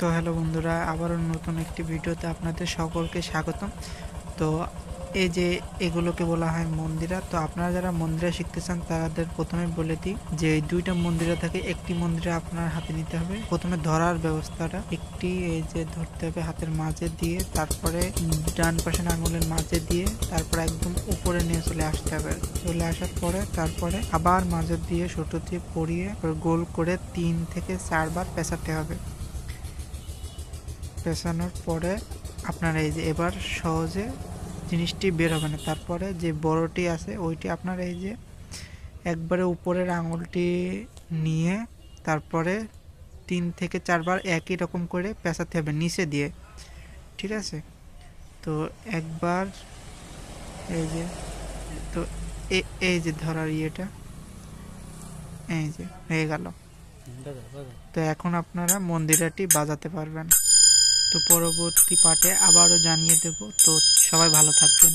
তো হ্যালো বন্ধুরা, আবারও নতুন একটি ভিডিওতে আপনাদের সকলকে স্বাগতম। তো এই যে এগুলোকে বলা হয় মন্দিরা। তো আপনারা যারা মন্দিরা শিখতে চান তাদের প্রথমে বলে দিই যে এই দুইটা মন্দিরা থাকে, একটি মন্দিরা আপনার হাতে নিতে হবে। প্রথমে ধরার ব্যবস্থাটা একটি এই যে ধরতে হবে হাতের মাঝে দিয়ে, তারপরে ডান পাশের আঙুলের মাঝে দিয়ে, তারপরে একদম উপরে নিয়ে চলে আসতে হবে। চলে আসার পরে তারপরে আবার মাঝে দিয়ে সুতো দিয়ে পরিয়ে গোল করে 3 থেকে 4 বার পেঁচাতে হবে। পেঁচানোর পরে আপনার এই যে এবার সহজে জিনিসটি বের হবে না। তারপরে যে বড়টি আছে ওইটি আপনার এই যে একবারে উপরের আঙুলটি নিয়ে তারপরে 3 থেকে 4 বার একই রকম করে পেঁচাতে হবে নিচে দিয়ে, ঠিক আছে? তো একবার এই যে, তো এই যে ধরার ইয়েটা এই যে হয়ে গেল। তো এখন আপনারা মন্দিরাটি বাজাতে পারবেন। তো পরবর্তী পার্টে আবারও জানিয়ে দেব। তো সবাই ভালো থাকবেন।